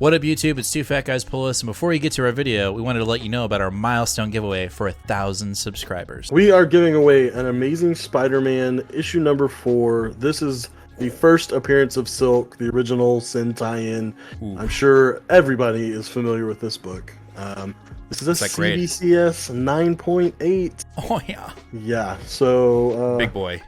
What up, YouTube? It's Two Fat Guys Pull Us, and before we get to our video, we wanted to let you know about our milestone giveaway for 1,000 subscribers. We are giving away an Amazing Spider-Man issue number 4. This is the first appearance of Silk, the original Sin tie-in. I'm sure everybody is familiar with this book. This is a CBCS 9.8. Oh, yeah. Yeah, so... Big boy.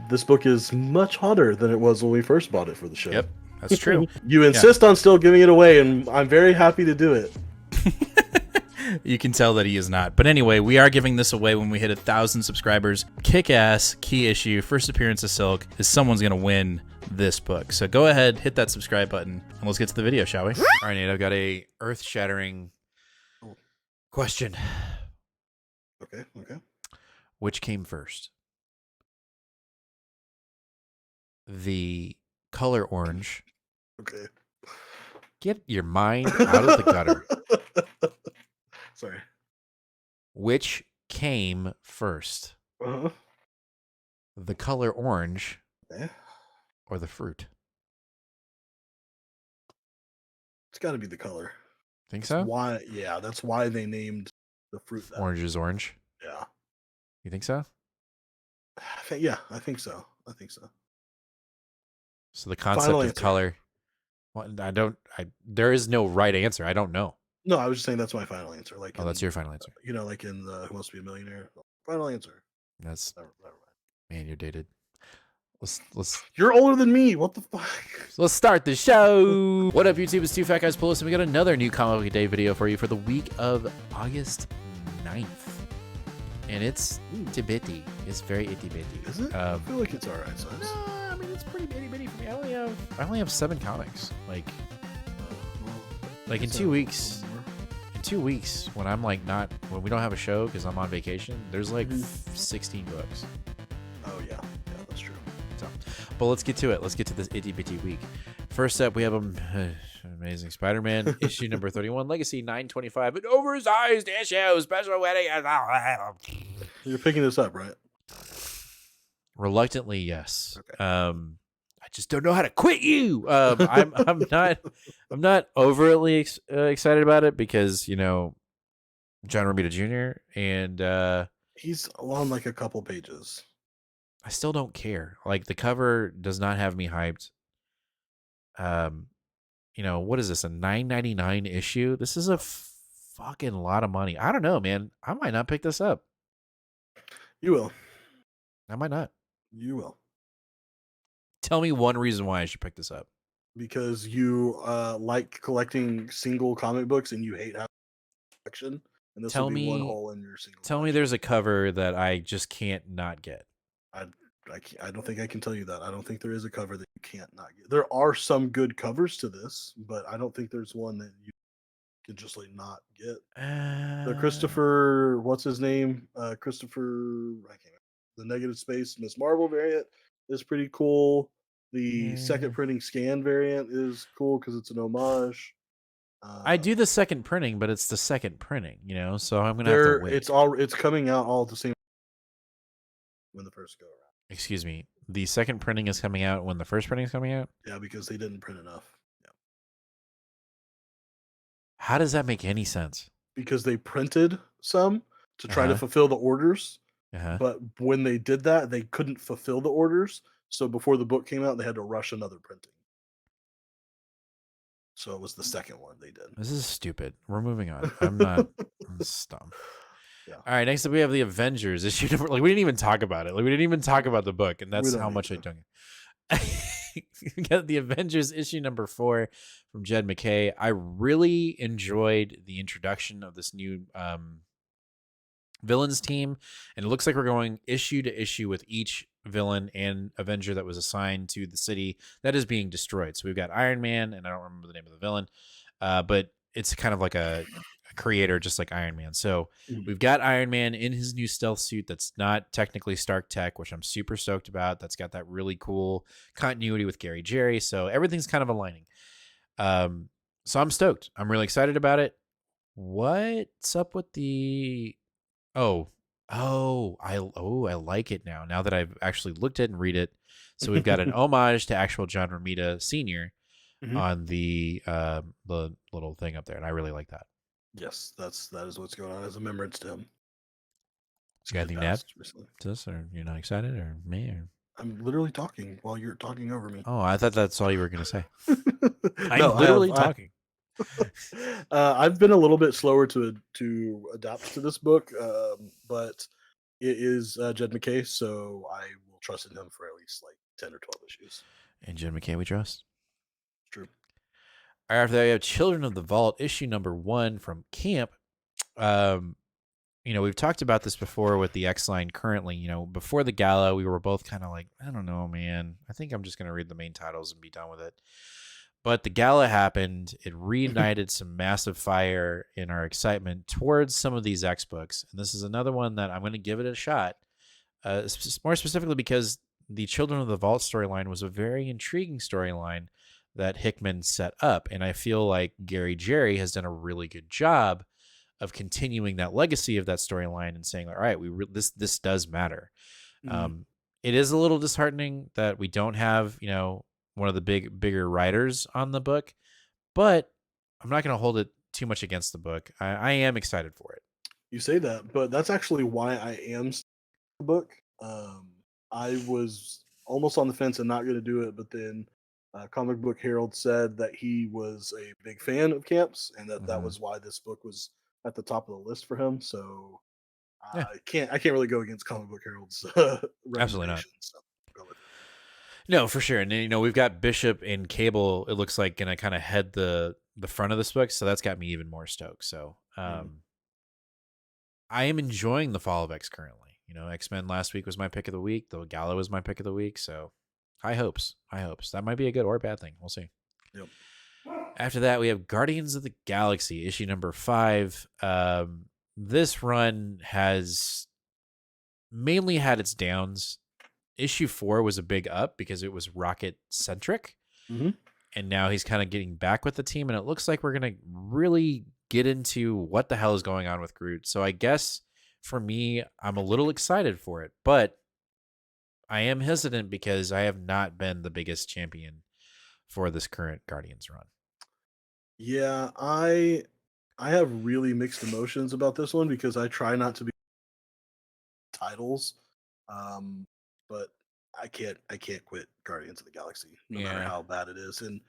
This book is much hotter than it was when we first bought it for the show. Yep, that's true. You insist on still giving it away, and I'm very happy to do it. You can tell that he is not. But anyway, we are giving this away when we hit 1,000 subscribers. Kick-ass, key issue, first appearance of Silk, is someone's going to win this book. So go ahead, hit that subscribe button, and let's get to the video, shall we? All right, Nate, I've got a earth-shattering question. Okay. Which came first? The color orange. Okay. Get your mind out of the gutter. Sorry. Which came first? The color orange or the fruit? It's got to be the color. Think so? Why? Yeah, that's why they named the fruit that. Orange is orange. Yeah. You think so? I think so. So the concept of color. Well, there is no right answer. I don't know. No, I was just saying that's my final answer. Like, that's your final answer. You know, like in the Who Wants to Be a Millionaire. Final answer. That's never mind. Man, you're dated. Let's. You're older than me. What the fuck? So let's start the show. What up, YouTube? It's Two Fat Guys Pull Us, and we got another new Comic Book Day video for you for the week of August 9th. And it's itty bitty. It's very itty bitty. Is it? I feel like it's alright size. I mean, it's pretty bitty bitty for me. I only have 7 comics. Like in 2 weeks. In 2 weeks, when I'm like when we don't have a show because I'm on vacation, there's like 16 books. Oh yeah, that's true. So, but let's get to it. Let's get to this itty bitty week. First up, we have Amazing Spider-Man issue number 31, Legacy 925, an oversized issue, special wedding. You're picking this up, right? Reluctantly, yes. Okay. I just don't know how to quit you. I'm not overly excited about it because John Romita Jr. and he's on like a couple pages. I still don't care. Like the cover does not have me hyped. What is this? A $9.99 issue? This is a fucking lot of money. I don't know, man. I might not pick this up. You will. I might not. You will. Tell me one reason why I should pick this up. Because you like collecting single comic books and you hate having a collection. And this will be one hole in your single. Tell me there's a cover that I just can't not get. I don't think I can tell you that. I don't think there is a cover that you can't not get. There are some good covers to this, but I don't think there's one that you can just like not get. The Christopher, what's his name? Christopher, I can't remember. The Negative Space Miss Marvel variant is pretty cool. The second printing scan variant is cool because it's an homage. I do the second printing, but it's the second printing, so I'm gonna have to wait. It's coming out all at the same when the first go around. Excuse me. The second printing is coming out when the first printing is coming out? Yeah, because they didn't print enough. Yeah. How does that make any sense? Because they printed some to try to fulfill the orders. But when they did that, they couldn't fulfill the orders. So before the book came out, they had to rush another printing. So it was the second one they did. This is stupid. We're moving on. I'm stumped. Yeah. All right, next up we have the Avengers issue number. Like we didn't even talk about it. Like we didn't even talk about the book, and that's how much I don't. We got the Avengers issue number 4 from Jed MacKay. I really enjoyed the introduction of this new villains team, and it looks like we're going issue to issue with each villain and Avenger that was assigned to the city that is being destroyed. So we've got Iron Man, and I don't remember the name of the villain, but it's kind of like a creator just like Iron Man. So we've got Iron Man in his new stealth suit that's not technically Stark tech, which I'm super stoked about. That's got that really cool continuity with Gary Jerry, so everything's kind of aligning. So I'm stoked. I'm really excited about it. What's up with the I like it now that I've actually looked at it and read it. So we've got an homage to actual John Romita Sr. Mhm. on the little thing up there, and I really like that. Yes, that is what's going on as a remembrance to him. This You got kid anything to add passed recently. to this, or you're not excited, or me, or I'm literally talking while you're talking over me. oh, I thought that's all you were gonna say. I'm No, I have. literally talking. I've been a little bit slower to adapt to this book, but it is Jed McKay, so I will trust in him for at least like 10 or 12 issues. And Jim McKay, we trust. It's true. All right, after that, we have Children of the Vault, issue number 1 from Camp. Um, we've talked about this before with the X line currently. Before the gala, we were both kind of like, I don't know, man. I think I'm just going to read the main titles and be done with it. But the gala happened. It reignited some massive fire in our excitement towards some of these X books. And this is another one that I'm going to give it a shot. More specifically because the Children of the Vault storyline was a very intriguing storyline that Hickman set up. And I feel like Gary Jerry has done a really good job of continuing that legacy of that storyline and saying, all right, this does matter. Mhm. It is a little disheartening that we don't have, one of the bigger writers on the book, but I'm not going to hold it too much against the book. I am excited for it. You say that, but that's actually why I am the book. I was almost on the fence and not going to do it, but then Comic Book Herald said that he was a big fan of Camps, and that Mm-hmm. was why this book was at the top of the list for him. So Yeah, I can't really go against Comic Book Herald's absolutely not. recommendation. So I'll go with it. No, for sure. And we've got Bishop and Cable. It looks like gonna kind of head the front of this book, so that's got me even more stoked. So Mhm. I am enjoying the Fall of X currently. X-Men last week was my pick of the week. The Gala was my pick of the week. So high hopes. High hopes. That might be a good or a bad thing. We'll see. Yep. After that, we have Guardians of the Galaxy, issue number 5. This run has mainly had its downs. Issue 4 was a big up because it was Rocket centric. Hmm. And now he's kind of getting back with the team. And it looks like we're going to really get into what the hell is going on with Groot. So I guess for me, I'm a little excited for it. But I am hesitant because I have not been the biggest champion for this current Guardians run. Yeah, I have really mixed emotions about this one because I try not to be titles, um, but I can't quit Guardians of the Galaxy no matter Yeah. how bad it is. And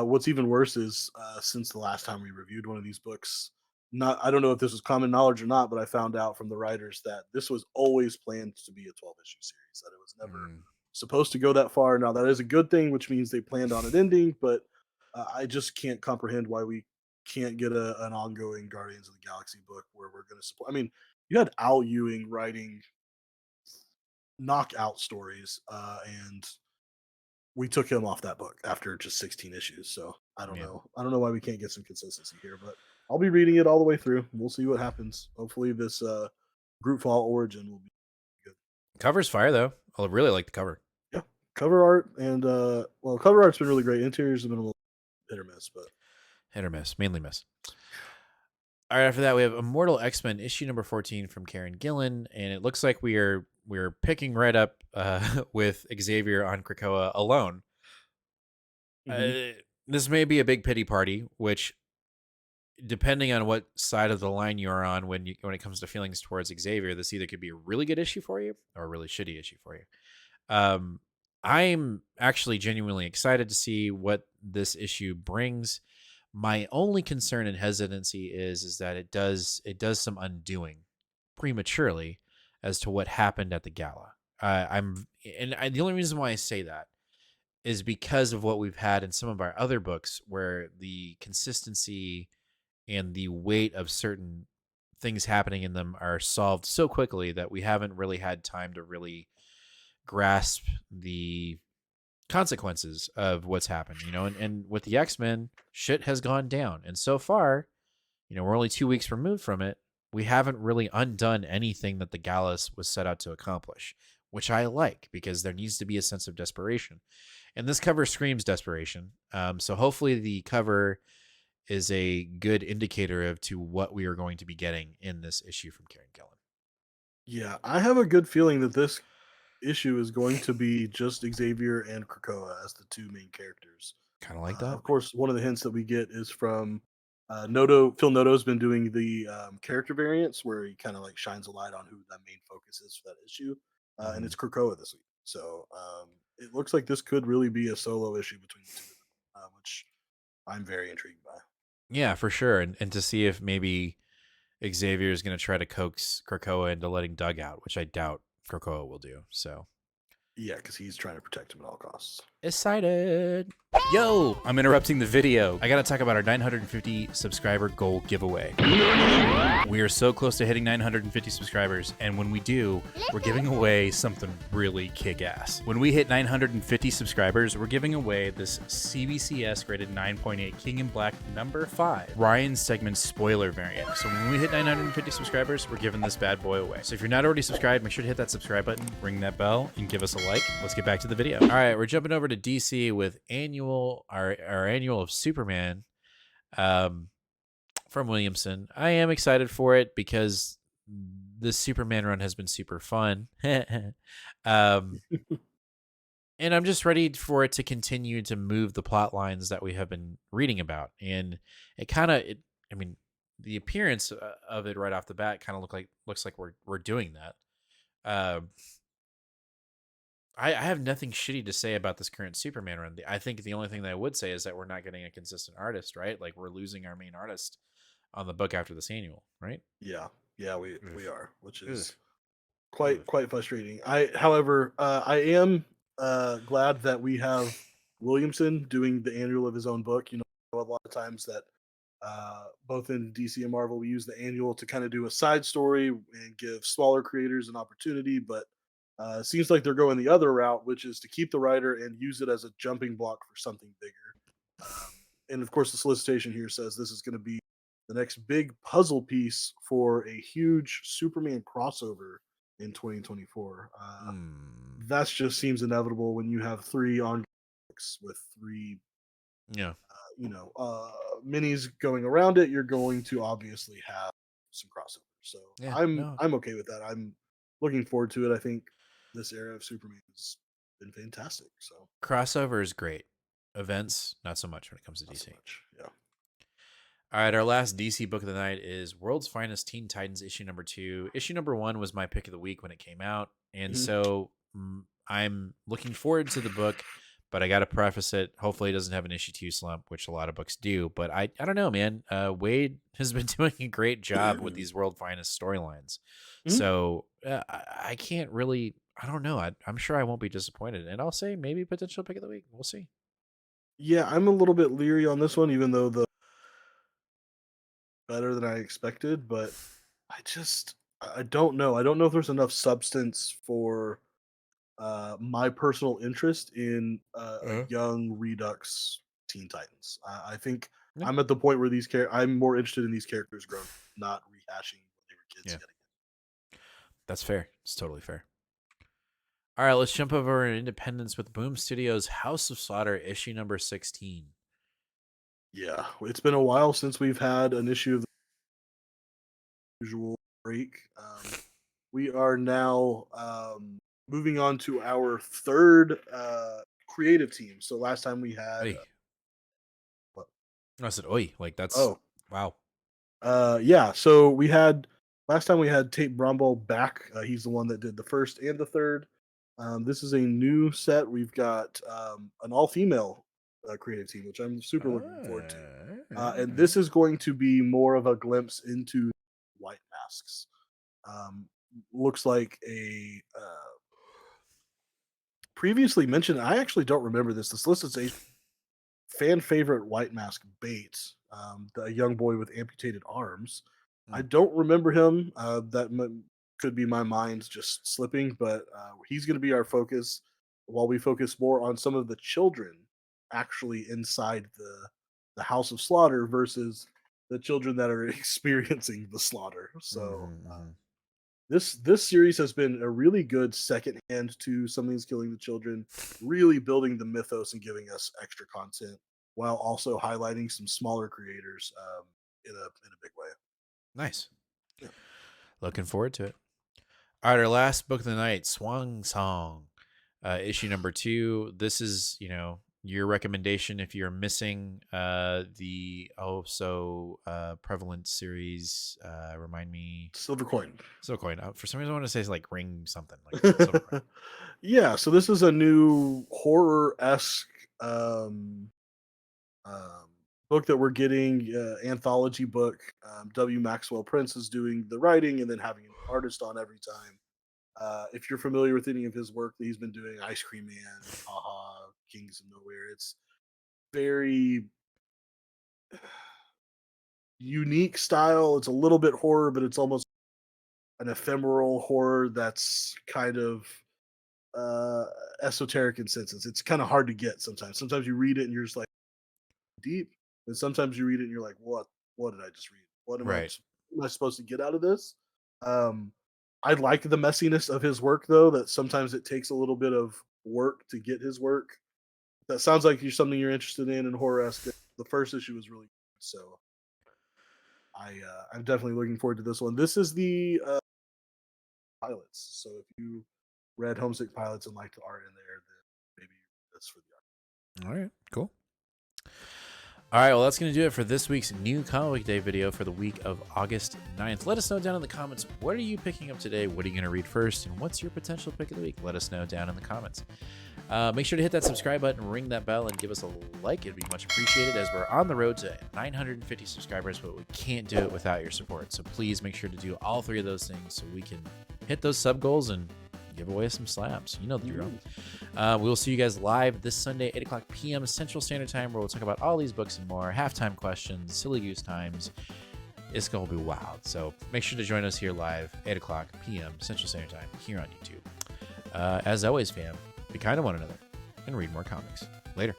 what's even worse is since the last time we reviewed one of these books, not I don't know if this was common knowledge or not, but I found out from the writers that this was always planned to be a 12 issue series. That it was never Mm, supposed to go that far. Now that is a good thing, which means they planned on it ending, but I just can't comprehend why we can't get an ongoing Guardians of the Galaxy book where we're going to support. I mean, you had Al Ewing writing knockout stories, and we took him off that book after just 16 issues. So I don't yeah. know. I don't know why we can't get some consistency here, but I'll be reading it all the way through. We'll see what happens. Hopefully, this Group Fall origin will be good. Cover's fire, though. I really like the cover. Yeah, cover art and cover art's been really great. Interiors have been a little hit or miss, but Hit or miss. Mainly miss. All right, after that, we have Immortal X-Men issue number 14 from Karen Gillan, and it looks like we're picking right up with Xavier on Krakoa alone. mm-hmm. This may be a big pity party, which, depending on what side of the line you're on when it comes to feelings towards Xavier, this either could be a really good issue for you or a really shitty issue for you. Um, I'm actually genuinely excited to see what this issue brings. My only concern and hesitancy is that it does some undoing prematurely as to what happened at the gala. The only reason why I say that is because of what we've had in some of our other books, where the consistency and the weight of certain things happening in them are solved so quickly that we haven't really had time to really grasp the consequences of what's happened, and with the X-Men, shit has gone down. And so far, we're only 2 weeks removed from it. We haven't really undone anything that the Gallus was set out to accomplish, which I like because there needs to be a sense of desperation. And this cover screams desperation. So hopefully the cover is a good indicator of to what we are going to be getting in this issue from Karen Gillan. Yeah, I have a good feeling that this issue is going to be just Xavier and Krakoa as the two main characters. Kind of like that. Of course, one of the hints that we get is from Noto. Phil Noto's been doing the character variants where he kind of like shines a light on who the main focus is for that issue, and Hmm. it's Krakoa this week. So it looks like this could really be a solo issue between the two of them, which I'm very intrigued by. Yeah, for sure. And to see if maybe Xavier is going to try to coax Krakoa into letting Doug out, which I doubt Krakoa will do. So Yeah, because he's trying to protect him at all costs. excited. Yo, I'm interrupting the video. I got to talk about our 950 subscriber goal giveaway. We are so close to hitting 950 subscribers, and when we do, we're giving away something really kick-ass. When we hit 950 subscribers, we're giving away this CBCS graded 9.8 King in Black number 5 Ryan's segment spoiler variant. So when we hit 950 subscribers, we're giving this bad boy away. So if you're not already subscribed, make sure to hit that subscribe button, ring that bell, and give us a like. Let's get back to the video. All right, we're jumping over to DC with our annual of Superman from Williamson. I am excited for it because the Superman run has been super fun. And I'm just ready for it to continue to move the plot lines that we have been reading about. And it kind of, I mean, the appearance of it right off the bat kind of looks like we're doing that. I have nothing shitty to say about this current Superman run. I think the only thing that I would say is that we're not getting a consistent artist, right? Like we're losing our main artist on the book after this annual, right? Yeah, yeah, we are, which Ugh. is quite frustrating. However, I am glad that we have Williamson doing the annual of his own book. You know, a lot of times that both in DC and Marvel, we use the annual to kind of do a side story and give smaller creators an opportunity, but it seems like they're going the other route, which is to keep the writer and use it as a jumping block for something bigger. And of course, the solicitation here says this is going to be the next big puzzle piece for a huge Superman crossover in 2024. That just seems inevitable when you have three on with three, Yeah. minis going around it. You're going to obviously have some crossover. So Yeah. No. I'm okay with that. I'm looking forward to it. I think this era of Superman has been fantastic. So Crossover is great. Events, not so much when it comes to not so DC. much. Yeah. All right, our last DC book of the night is World's Finest Teen Titans issue number 2. Issue number 1 was my pick of the week when it came out, and so I'm looking forward to the book, but I got to preface it. Hopefully, it doesn't have an issue 2 slump, which a lot of books do. But I don't know, man. Wade has been doing a great job with these World Finest storylines, so I can't really. I don't know. I'm sure I won't be disappointed, and I'll say maybe potential pick of the week. We'll see. Yeah, I'm a little bit leery on this one, even though the better than I expected, but I don't know. I don't know if there's enough substance for my personal interest in a young Redux Teen Titans. I think Yeah. I'm at the point where I'm more interested in these characters growing, not rehashing when they were kids Yeah. yet again. That's fair. It's totally fair. All right, let's jump over to Independence with Boom Studios' House of Slaughter, issue number 16. Yeah, it's been a while since we've had an issue of the usual break. We are now moving on to our third creative team. So last time we had Hey, what? I said, oi, like that's, Oh, wow. yeah. So we had last time we had Tate Bromball back. He's the one that did the first and the third. This is a new set. We've got an all-female creative team, which I'm super looking forward to. And this is going to be more of a glimpse into White Masks. Looks like a previously mentioned. I actually don't remember this. This lists a fan favorite White Mask Bates, the young boy with amputated arms. I don't remember him. Could be my mind just slipping, but he's going to be our focus while we focus more on some of the children actually inside the House of Slaughter versus the children that are experiencing the slaughter. So this series has been a really good second hand to Something's Killing the Children, really building the mythos and giving us extra content while also highlighting some smaller creators in a big way. Nice. Yeah. Looking forward to it. All right, our last book of the night, Swan Song, issue number 2. This is, your recommendation if you're missing the prevalent series. Remind me. Silver Coin. Silver Coin. For some reason, I want to say it's like Ring something. Like Silver Coin. Yeah, so this is a new horror-esque um, book that we're getting, anthology book. W. Maxwell Prince is doing the writing and then having an artist on every time. If you're familiar with any of his work that he's been doing, Ice Cream Man, Haha, Kings of Nowhere, it's very unique style. It's a little bit horror, but it's almost an ephemeral horror that's kind of esoteric in senses. It's kind of hard to get sometimes. Sometimes you read it and you're just like deep, and sometimes you read it and you're like, what did I just read? What am I supposed to get out of this? I like the messiness of his work, though, that sometimes it takes a little bit of work to get his work. That sounds like something you're interested in horror-esque. The first issue was really good, so I'm definitely looking forward to this one. This is the pilots, so if you read Homesick Pilots and liked the art in there, then maybe that's for the art. All right, cool. All right, well, that's going to do it for this week's New Comic Day video for the week of August 9th. Let us know down in the comments, what are you picking up today? What are you going to read first? And what's your potential pick of the week? Let us know down in the comments. Make sure to hit that subscribe button, ring that bell, and give us a like. It'd be much appreciated as we're on the road to 950 subscribers, but we can't do it without your support. So please make sure to do all 3 of those things so we can hit those sub goals and give away some slabs. You know the drill. We'll see you guys live this Sunday, 8 o'clock p.m. Central Standard Time, where we'll talk about all these books and more, halftime questions, silly goose times. It's going to be wild. So make sure to join us here live, 8 o'clock p.m. Central Standard Time, here on YouTube. As always, fam, be kind to one another and read more comics. Later.